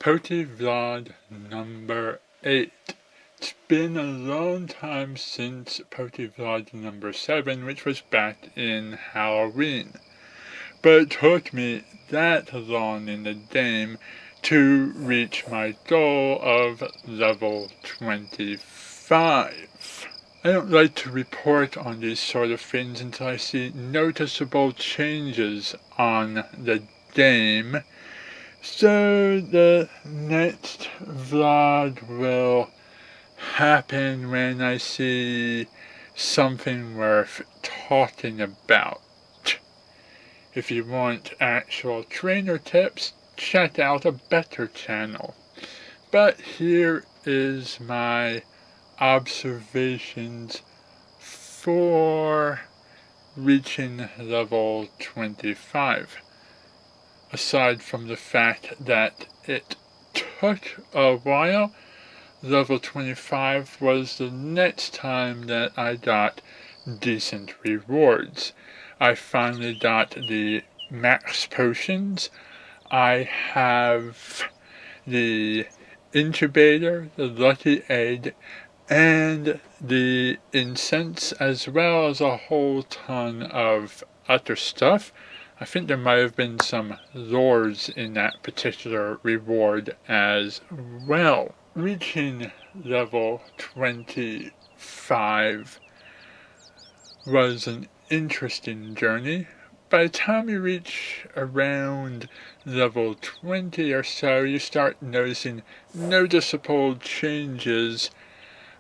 Pokevlog number 8. It's been a long time since Pokevlog number 7, which was back in Halloween. But it took me that long in the game to reach my goal of level 25. I don't like to report on these sort of things until I see noticeable changes on the game. So the next vlog will happen when I see something worth talking about. If you want actual trainer tips, check out a better channel. But here is my observations for reaching level 25. Aside from the fact that it took a while, level 25 was the next time that I got decent rewards. I finally got the max potions. I have the incubator, the lucky egg, and the incense, as well as a whole ton of other stuff. I think there might have been some lures in that particular reward as well. Reaching level 25 was an interesting journey. By the time you reach around level 20 or so, you start noticing noticeable changes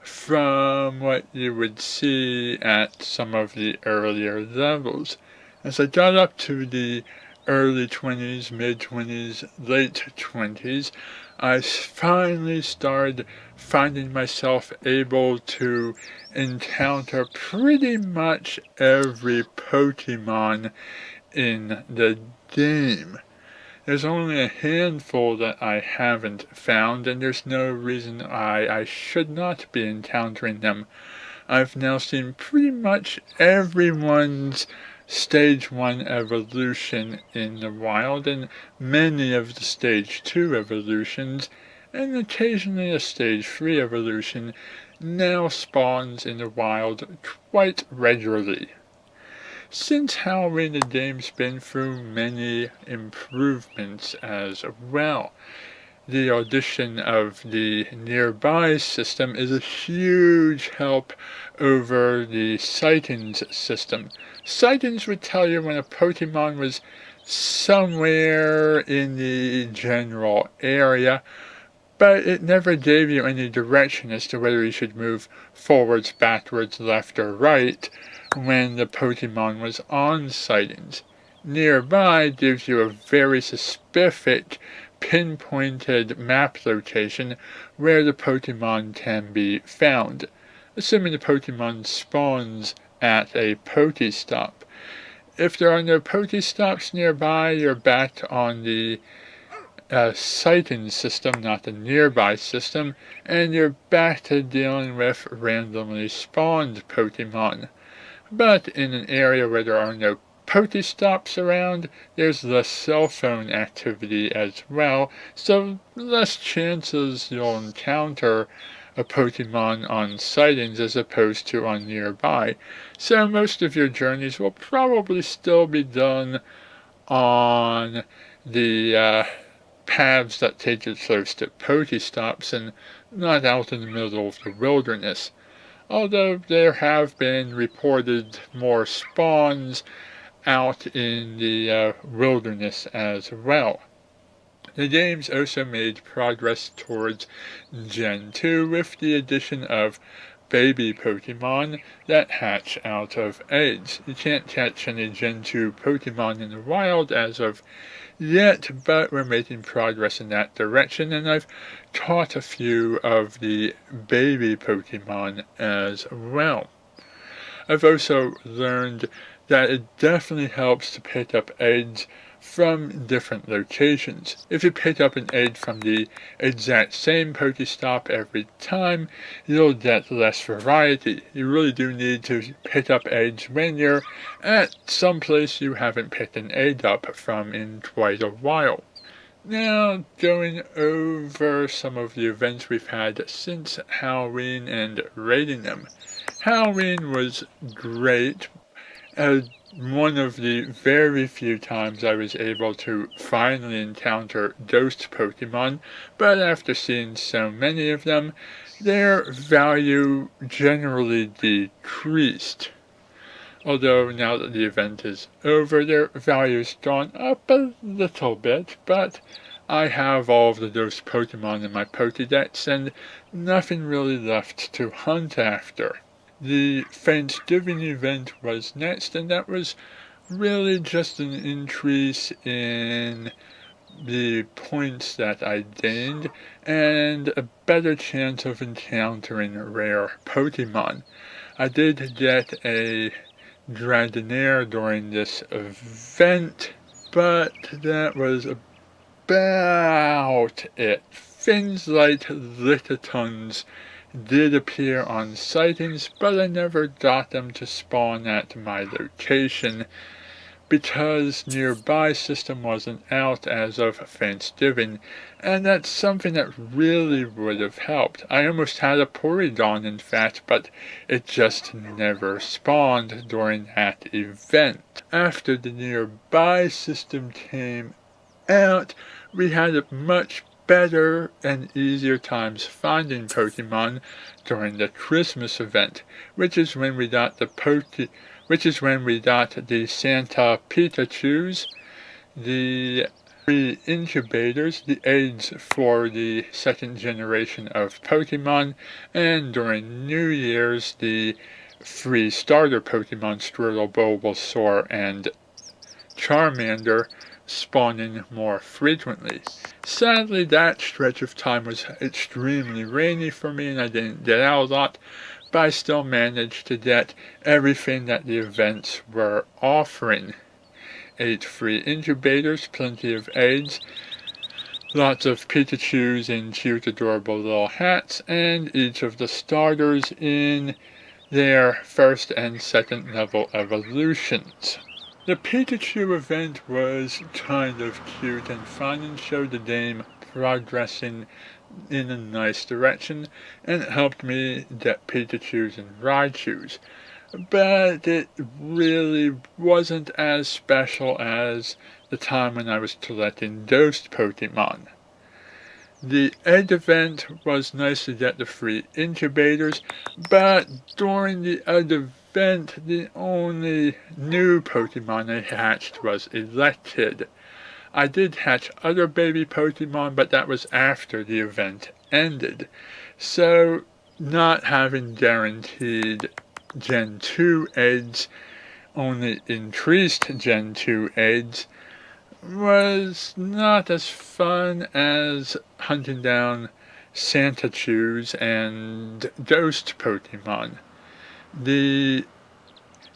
from what you would see at some of the earlier levels. As I got up to the early 20s, mid-20s, late 20s, I finally started finding myself able to encounter pretty much every Pokemon in the game. There's only a handful that I haven't found, and there's no reason I should not be encountering them. I've now seen pretty much everyone's Stage 1 evolution in the wild, and many of the Stage 2 evolutions, and occasionally a Stage 3 evolution, now spawns in the wild quite regularly. Since Halloween, the game's been through many improvements as well. The addition of the nearby system is a huge help over the sightings system. Sightings would tell you when a Pokemon was somewhere in the general area, but it never gave you any direction as to whether you should move forwards, backwards, left, or right when the Pokemon was on sightings. Nearby gives you a very specific pinpointed map location where the Pokemon can be found, assuming the Pokemon spawns at a Pokestop. If there are no Pokestops nearby, you're back on the sighting system, not the nearby system, and you're back to dealing with randomly spawned Pokemon. But in an area where there are no Pokestops around, there's less cell phone activity as well, so less chances you'll encounter a Pokemon on sightings as opposed to on nearby. So most of your journeys will probably still be done on the paths that take you close to Pokestops and not out in the middle of the wilderness. Although there have been reported more spawns out in the wilderness as well. The game's also made progress towards Gen 2 with the addition of baby Pokemon that hatch out of eggs. You can't catch any Gen 2 Pokemon in the wild as of yet, but we're making progress in that direction, and I've caught a few of the baby Pokemon as well. I've also learned that it definitely helps to pick up eggs from different locations. If you pick up an egg from the exact same Pokestop every time, you'll get less variety. You really do need to pick up eggs when you're at some place you haven't picked an egg up from in quite a while. Now, going over some of the events we've had since Halloween and rating them. Halloween was great. One of the very few times I was able to finally encounter ghost Pokemon, but after seeing so many of them, their value generally decreased. Although now that the event is over, their value's gone up a little bit, but I have all of those Pokemon in my Pokédex and nothing really left to hunt after. The Thanksgiving event was next, and that was really just an increase in the points that I gained and a better chance of encountering rare Pokemon. I did get a Dragonair during this event, but that was about it. Things like Litatons did appear on sightings, but I never got them to spawn at my location because nearby system wasn't out as of Thanksgiving, and that's something that really would have helped. I almost had a Porygon in fact, but it just never spawned during that event. After the nearby system came out, we had a much better and easier times finding Pokemon during the Christmas event, which is when we got the Santa Pikachus, the free incubators, the eggs for the second generation of Pokemon, and during New Year's, the free starter Pokemon Squirtle, Bulbasaur, and Charmander spawning more frequently. Sadly, that stretch of time was extremely rainy for me and I didn't get out a lot, but I still managed to get everything that the events were offering. 8 free incubators, plenty of eggs, lots of Pikachus in cute adorable little hats, and each of the starters in their first and second level evolutions. The Pikachu event was kind of cute and fun and showed the game progressing in a nice direction, and it helped me get Pikachus and Raichus. But it really wasn't as special as the time when I was collecting Ghost Pokemon. The egg event was nice to get the free incubators, but during the egg event, the only new Pokemon I hatched was Elected. I did hatch other baby Pokemon, but that was after the event ended. So, not having guaranteed Gen 2 eggs, only increased Gen 2 eggs, was not as fun as hunting down Santachus and Ghost Pokemon. The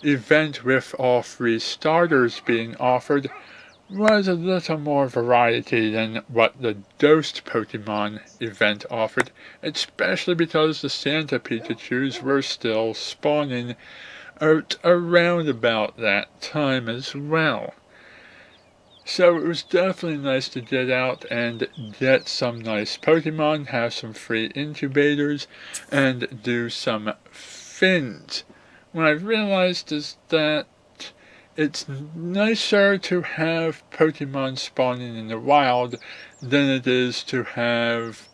event with all 3 starters being offered was a little more variety than what the Ghost Pokemon event offered, especially because the Santa Pikachus were still spawning out around about that time as well. So it was definitely nice to get out and get some nice Pokemon, have some free incubators, and do some fins. What I've realized is that it's nicer to have Pokemon spawning in the wild than it is to have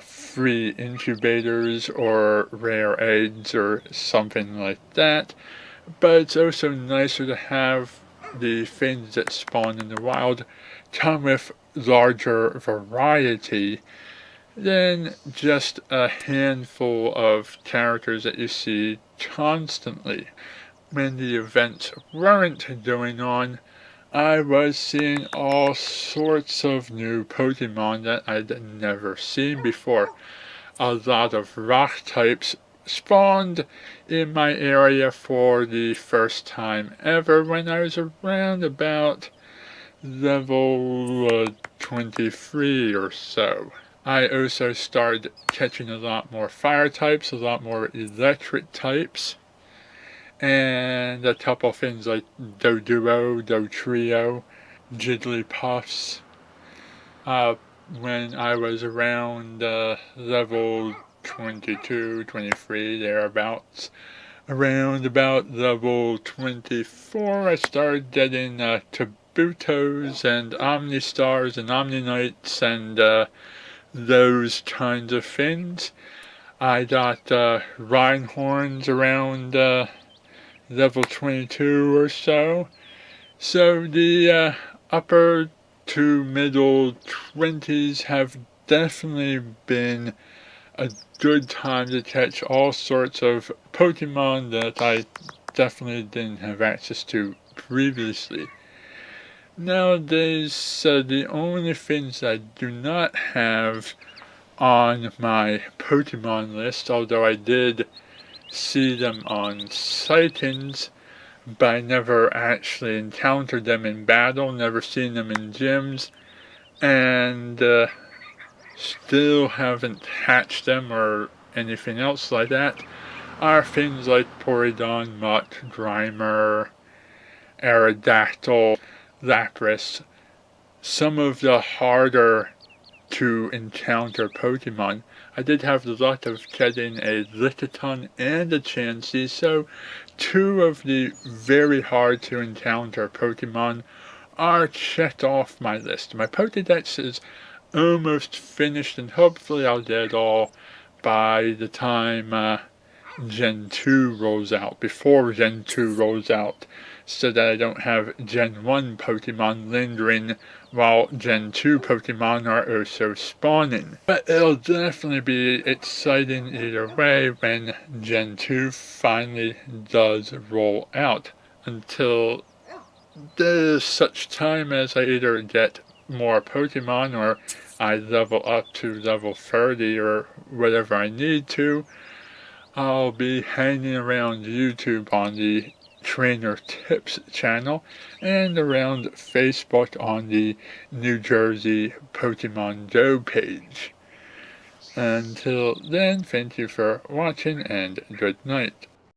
free incubators or rare eggs or something like that. But it's also nicer to have the things that spawn in the wild come with larger variety than just a handful of characters that you see constantly. When the events weren't going on, I was seeing all sorts of new Pokemon that I'd never seen before. A lot of rock types spawned in my area for the first time ever when I was around about level 23 or so. I also started catching a lot more fire types, a lot more electric types, and a couple things like Doduo, Dotrio, Jigglypuffs, when I was around level 22, 23, thereabouts. Around about level 24, I started getting Kabutos and Omnistars and Omniknights and those kinds of things. I got Rhinehorns around level 22 or so. So the upper to middle 20s have definitely been a good time to catch all sorts of Pokemon that I definitely didn't have access to previously. Nowadays, the only things I do not have on my Pokemon list, although I did see them on sightings, but I never actually encountered them in battle, never seen them in gyms, and still haven't hatched them or anything else like that, are things like Porygon, Mutt, Grimer, Aerodactyl, Lapras, some of the harder to encounter Pokemon. I did have the luck of getting a Lickitung and a Chansey, so two of the very hard to encounter Pokemon are checked off my list. My Pokedex is almost finished, and hopefully I'll get it all by the time Gen 2 rolls out, before Gen 2 rolls out, so that I don't have Gen 1 Pokemon lingering while Gen 2 Pokemon are also spawning. But it'll definitely be exciting either way when Gen 2 finally does roll out. Until there's such time as I either get more Pokemon or I level up to level 30 or whatever I need to, I'll be hanging around YouTube on the Trainer Tips channel and around Facebook on the New Jersey Pokemon Go page. Until then, thank you for watching and good night.